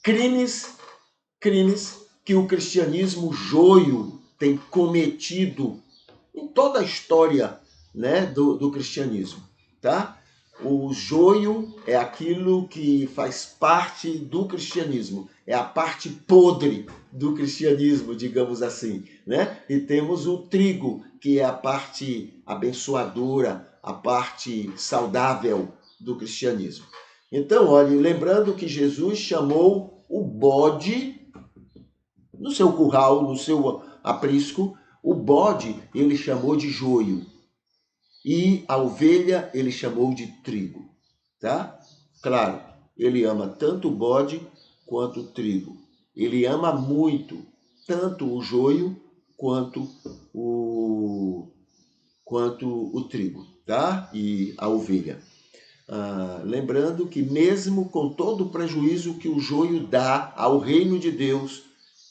crimes, crimes que o cristianismo joio tem cometido em toda a história, né, do cristianismo, tá? O joio é aquilo que faz parte do cristianismo, é a parte podre do cristianismo, digamos assim, né? E temos o trigo, que é a parte abençoadora, a parte saudável do cristianismo. Então, olhe, lembrando que Jesus chamou o bode no seu curral, no seu aprisco, o bode ele chamou de joio e a ovelha ele chamou de trigo, tá? Claro, ele ama tanto o bode quanto o trigo. Ele ama muito tanto o joio quanto o trigo, tá? E a ovelha. Lembrando que mesmo com todo o prejuízo que o joio dá ao reino de Deus,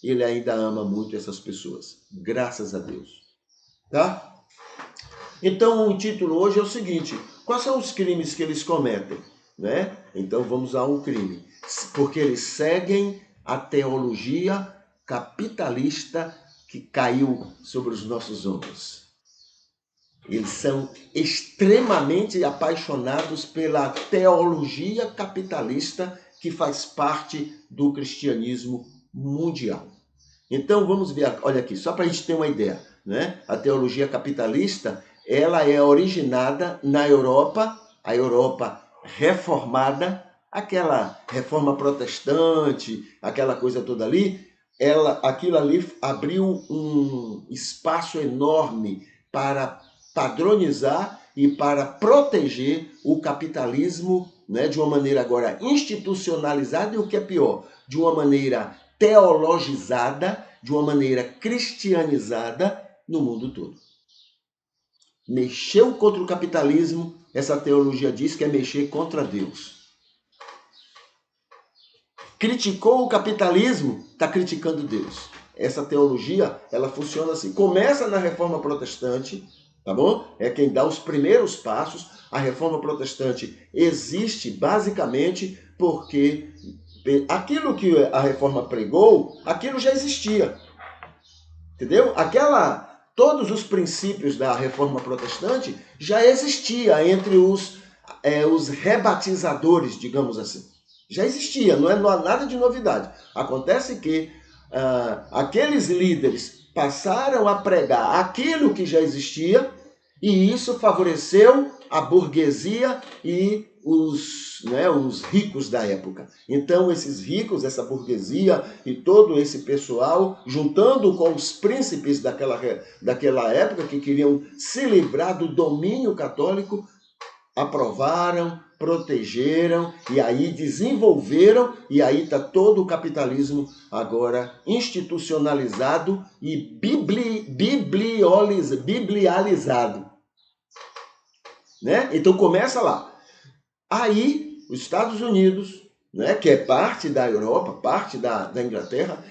ele ainda ama muito essas pessoas. Graças a Deus. Tá? Então o título hoje é o seguinte: quais são os crimes que eles cometem? Né? Então vamos a um crime. Porque eles seguem a teologia capitalista que caiu sobre os nossos ombros. Eles são extremamente apaixonados pela teologia capitalista que faz parte do cristianismo mundial. Então vamos ver, olha aqui, só para a gente ter uma ideia, né? A teologia capitalista, ela é originada na Europa, a Europa reformada, aquela reforma protestante, aquela coisa toda ali, aquilo ali abriu um espaço enorme para padronizar e para proteger o capitalismo, né, de uma maneira agora institucionalizada e, o que é pior, de uma maneira teologizada, de uma maneira cristianizada no mundo todo. Mexeu contra o capitalismo, essa teologia diz que é mexer contra Deus. Criticou o capitalismo, está criticando Deus. Essa teologia, ela funciona assim. Começa na Reforma Protestante, tá bom? É quem dá os primeiros passos. A Reforma Protestante existe basicamente porque aquilo que a Reforma pregou, aquilo já existia. Entendeu? Todos os princípios da Reforma Protestante já existia entre os rebatizadores, digamos assim. Já existia, não há nada de novidade. Acontece que aqueles líderes passaram a pregar aquilo que já existia e isso favoreceu a burguesia e os ricos da época. Então, esses ricos, essa burguesia e todo esse pessoal, juntando com os príncipes daquela época que queriam se livrar do domínio católico, aprovaram, protegeram e aí desenvolveram, e aí está todo o capitalismo agora institucionalizado e biblializado. Né? Então começa lá. Aí os Estados Unidos, né, que é parte da Europa, parte da Inglaterra,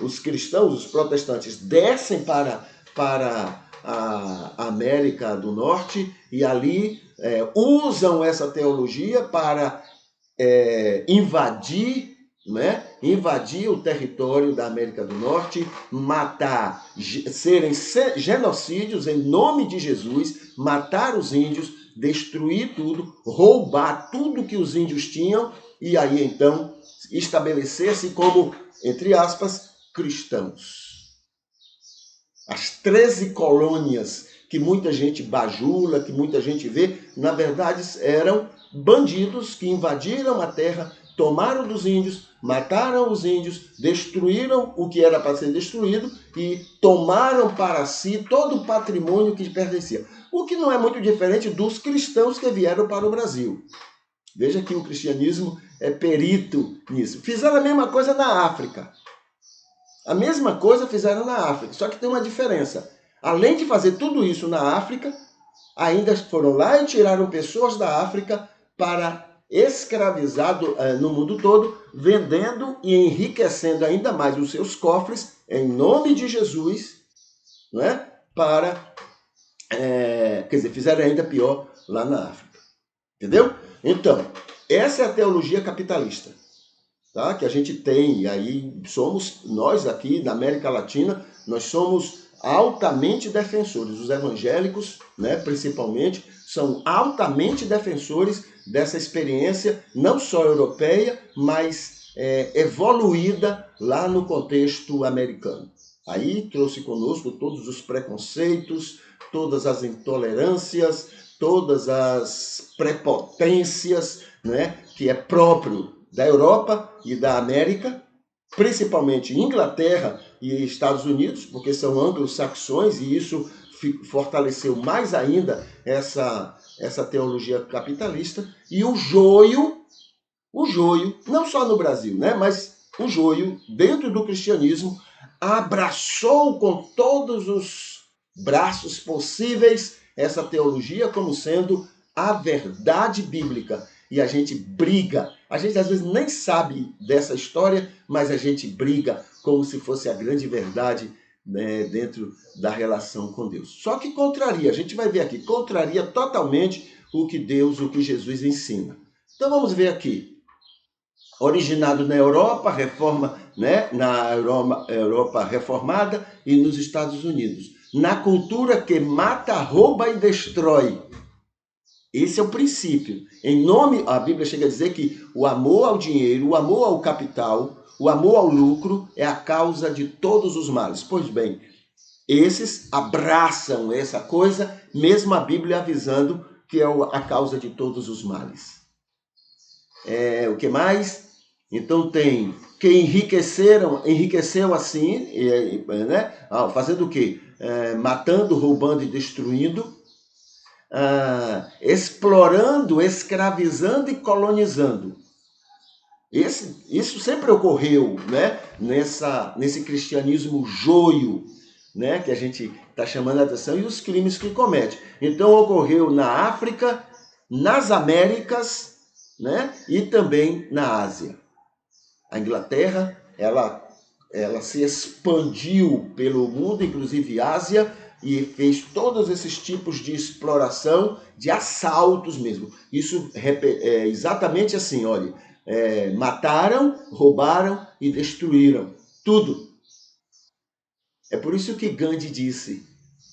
os cristãos, os protestantes descem para a América do Norte e ali usam essa teologia para invadir o território da América do Norte, matar, serem genocídios em nome de Jesus, matar os índios, destruir tudo, roubar tudo que os índios tinham e aí então estabelecer-se como, entre aspas, cristãos. As 13 colônias que muita gente bajula, que muita gente vê, na verdade eram bandidos que invadiram a terra, tomaram dos índios, mataram os índios, destruíram o que era para ser destruído e tomaram para si todo o patrimônio que lhe pertencia. O que não é muito diferente dos cristãos que vieram para o Brasil. Veja que o cristianismo é perito nisso. Fizeram a mesma coisa na África. A mesma coisa fizeram na África, só que tem uma diferença. Além de fazer tudo isso na África, ainda foram lá e tiraram pessoas da África para escravizar no mundo todo, vendendo e enriquecendo ainda mais os seus cofres, em nome de Jesus, não é? Fizeram ainda pior lá na África. Entendeu? Então, essa é a teologia capitalista. tá? Que a gente tem, e aí somos, nós aqui na América Latina, nós somos altamente defensores. Os evangélicos, né, principalmente, são altamente defensores dessa experiência, não só europeia, mas evoluída lá no contexto americano. Aí trouxe conosco todos os preconceitos, todas as intolerâncias, todas as prepotências, né, que é próprio da Europa e da América, principalmente Inglaterra e Estados Unidos, porque são anglo-saxões e isso fortaleceu mais ainda essa teologia capitalista. E o joio, não só no Brasil, né, mas o joio dentro do cristianismo abraçou com todos os braços possíveis essa teologia como sendo a verdade bíblica. E a gente briga. A gente às vezes nem sabe dessa história, mas a gente briga como se fosse a grande verdade, né, dentro da relação com Deus. Só que contraria, a gente vai ver aqui, contraria totalmente o que Deus, o que Jesus ensina. Então vamos ver aqui. Originado na Europa, reforma, né, na Europa reformada e nos Estados Unidos. Na cultura que mata, rouba e destrói. Esse é o princípio. Em nome, a Bíblia chega a dizer que o amor ao dinheiro, o amor ao capital, o amor ao lucro é a causa de todos os males. Pois bem, esses abraçam essa coisa, mesmo a Bíblia avisando que é a causa de todos os males. O que mais? Então tem que enriqueceu assim, né? Fazendo o quê? Matando, roubando e destruindo, explorando, escravizando e colonizando. Isso sempre ocorreu, né? Nesse cristianismo joio, né? Que a gente está chamando a atenção, e os crimes que comete. Então ocorreu na África, nas Américas, né? E também na Ásia. A Inglaterra, ela se expandiu pelo mundo, inclusive Ásia, e fez todos esses tipos de exploração, de assaltos mesmo. Isso é exatamente assim, olha, mataram, roubaram e destruíram tudo. É por isso que Gandhi disse,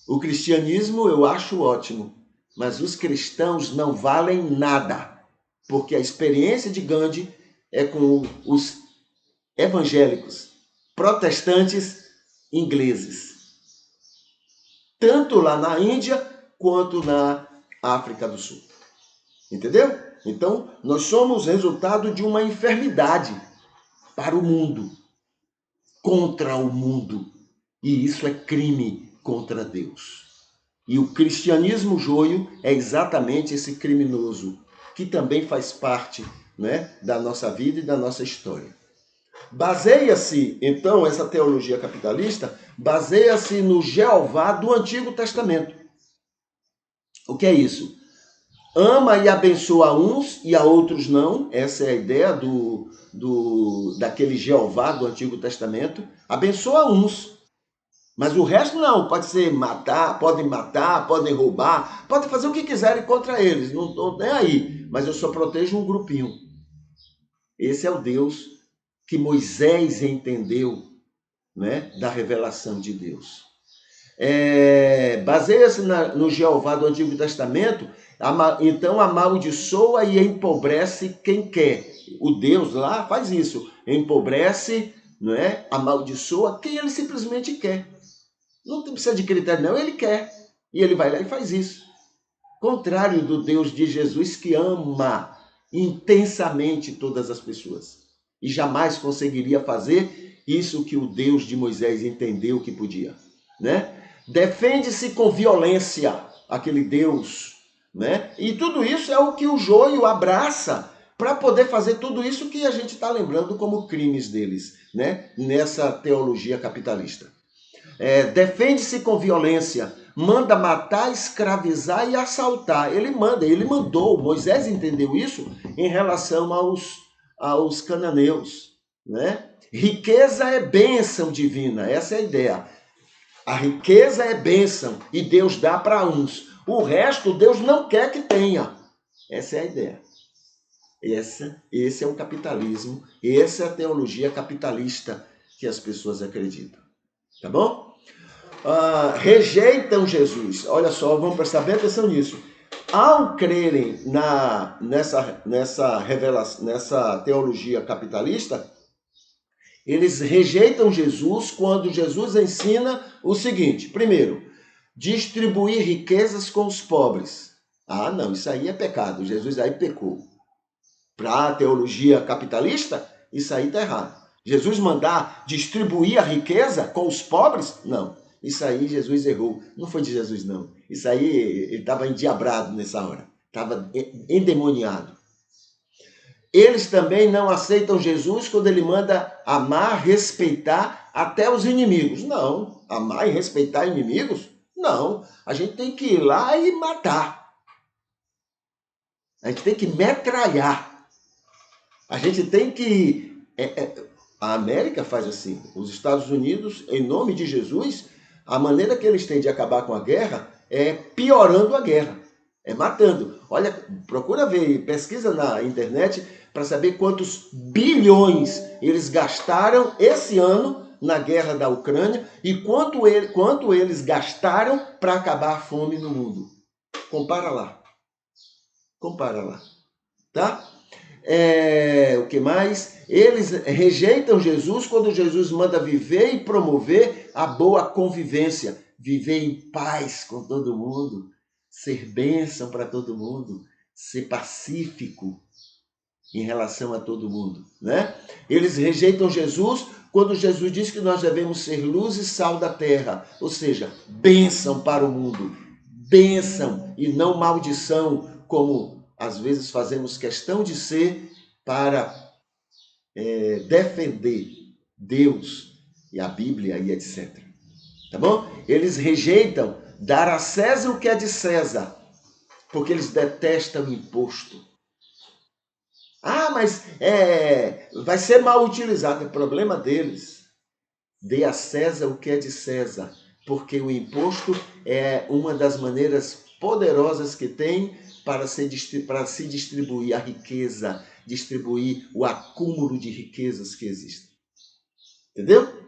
o cristianismo eu acho ótimo, mas os cristãos não valem nada, porque a experiência de Gandhi é com os evangélicos, protestantes ingleses, tanto lá na Índia quanto na África do Sul. Entendeu? Então, nós somos resultado de uma enfermidade para o mundo, contra o mundo. E isso é crime contra Deus. E o cristianismo joio é exatamente esse criminoso, que também faz parte, né, da nossa vida e da nossa história. Baseia-se, então, essa teologia capitalista, baseia-se no Jeová do Antigo Testamento. O que é isso? Ama e abençoa uns e a outros não. Essa é a ideia daquele Jeová do Antigo Testamento. Abençoa uns, mas o resto não. Pode ser matar, podem roubar, podem fazer o que quiserem contra eles. Não estou nem aí, mas eu só protejo um grupinho. Esse é o Deus que Moisés entendeu, né, da revelação de Deus. Baseia-se no Jeová do Antigo Testamento, então amaldiçoa e empobrece quem quer. O Deus lá faz isso, empobrece, né, amaldiçoa quem ele simplesmente quer. Não precisa de critério não, ele quer. E ele vai lá e faz isso. Contrário do Deus de Jesus, que ama intensamente todas as pessoas. E jamais conseguiria fazer isso que o Deus de Moisés entendeu que podia, né? Defende-se com violência aquele Deus, né? E tudo isso é o que o joio abraça para poder fazer tudo isso que a gente está lembrando como crimes deles, né? Nessa teologia capitalista. Defende-se com violência, manda matar, escravizar e assaltar. Ele mandou. Moisés entendeu isso em relação aos cananeus, né? Riqueza é bênção divina, essa é a ideia. A riqueza é bênção e Deus dá para uns. O resto Deus não quer que tenha. Essa é a ideia. Esse é o capitalismo, essa é a teologia capitalista que as pessoas acreditam. Tá bom? Rejeitam Jesus. Olha só, vamos prestar bem atenção nisso. Ao crerem nessa teologia capitalista, eles rejeitam Jesus quando Jesus ensina o seguinte: primeiro, distribuir riquezas com os pobres. Ah, não, isso aí é pecado. Jesus aí pecou. Para a teologia capitalista, isso aí está errado. Jesus mandar distribuir a riqueza com os pobres? Não. Isso aí Jesus errou. Não foi de Jesus, não. Isso aí ele estava endiabrado nessa hora. Estava endemoniado. Eles também não aceitam Jesus quando ele manda amar, respeitar até os inimigos. Não. Amar e respeitar inimigos? Não. A gente tem que ir lá e matar. A gente tem que metralhar. A gente tem que... A América faz assim. Os Estados Unidos, em nome de Jesus, a maneira que eles têm de acabar com a guerra é piorando a guerra. É matando. Olha, procura ver, pesquisa na internet para saber quantos bilhões eles gastaram esse ano na guerra da Ucrânia e quanto eles gastaram para acabar a fome no mundo. Compara lá. Compara lá. Tá? O que mais? Eles rejeitam Jesus quando Jesus manda viver e promover a boa convivência, viver em paz com todo mundo, ser bênção para todo mundo, ser pacífico em relação a todo mundo, né? Eles rejeitam Jesus quando Jesus diz que nós devemos ser luz e sal da terra, ou seja, bênção para o mundo, bênção e não maldição, como às vezes fazemos questão de ser para defender Deus e a Bíblia e etc. Tá bom? Eles rejeitam dar a César o que é de César, porque eles detestam o imposto. Ah, mas vai ser mal utilizado. É problema deles. Dê a César o que é de César, porque o imposto é uma das maneiras poderosas que tem para se distribuir a riqueza, distribuir o acúmulo de riquezas que existem. Entendeu?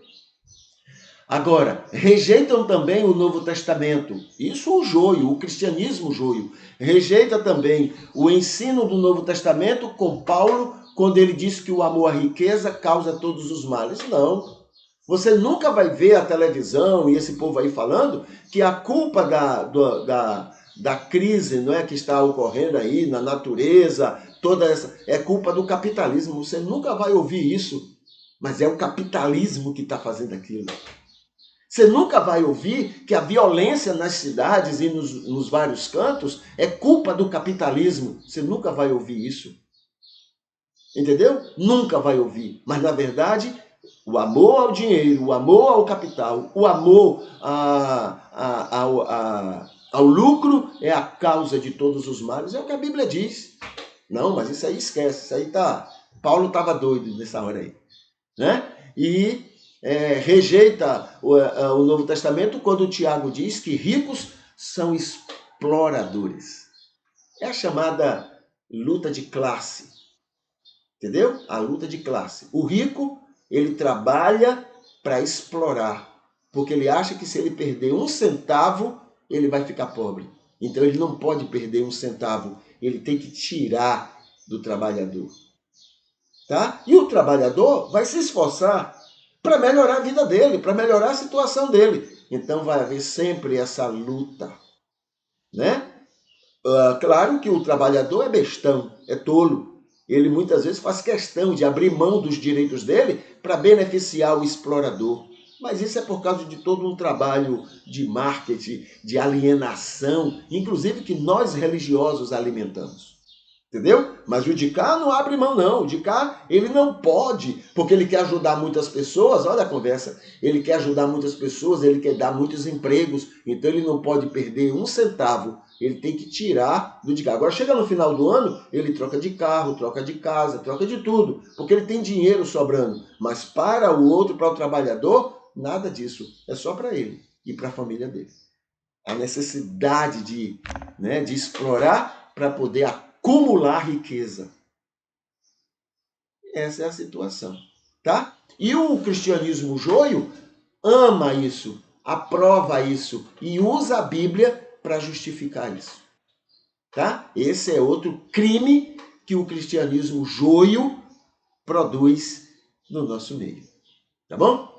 Agora, rejeitam também o Novo Testamento. Isso o joio, o cristianismo joio. Rejeita também o ensino do Novo Testamento com Paulo, quando ele diz que o amor à riqueza causa todos os males. Não. Você nunca vai ver a televisão e esse povo aí falando que a culpa da crise, não é, que está ocorrendo aí na natureza, toda essa, é culpa do capitalismo. Você nunca vai ouvir isso, mas é o capitalismo que está fazendo aquilo. Você nunca vai ouvir que a violência nas cidades e nos vários cantos é culpa do capitalismo. Você nunca vai ouvir isso. Entendeu? Nunca vai ouvir. Mas, na verdade, o amor ao dinheiro, o amor ao capital, o amor ao lucro é a causa de todos os males. É o que a Bíblia diz. Não, mas isso aí esquece. Isso aí tá... Paulo estava doido nessa hora aí. Né? E rejeita o Novo Testamento quando o Tiago diz que ricos são exploradores. É a chamada luta de classe. Entendeu? A luta de classe. O rico, ele trabalha para explorar, porque ele acha que se ele perder um centavo, ele vai ficar pobre. Então ele não pode perder um centavo, ele tem que tirar do trabalhador. Tá? E o trabalhador vai se esforçar para melhorar a vida dele, para melhorar a situação dele. Então vai haver sempre essa luta, né? Claro que o trabalhador é bestão, é tolo. Ele muitas vezes faz questão de abrir mão dos direitos dele para beneficiar o explorador. Mas isso é por causa de todo um trabalho de marketing, de alienação, inclusive que nós religiosos alimentamos. Entendeu? Mas o de cá não abre mão, não. O de cá, ele não pode, porque ele quer ajudar muitas pessoas. Olha a conversa. Ele quer ajudar muitas pessoas, ele quer dar muitos empregos. Então, ele não pode perder um centavo. Ele tem que tirar do de cá. Agora, chega no final do ano, ele troca de carro, troca de casa, troca de tudo. Porque ele tem dinheiro sobrando. Mas para o outro, para o trabalhador, nada disso. É só para ele e para a família dele. A necessidade de explorar para poder acumular riqueza. Essa é a situação, tá? E o cristianismo joio ama isso, aprova isso e usa a Bíblia para justificar isso, tá? Esse é outro crime que o cristianismo joio produz no nosso meio, tá bom?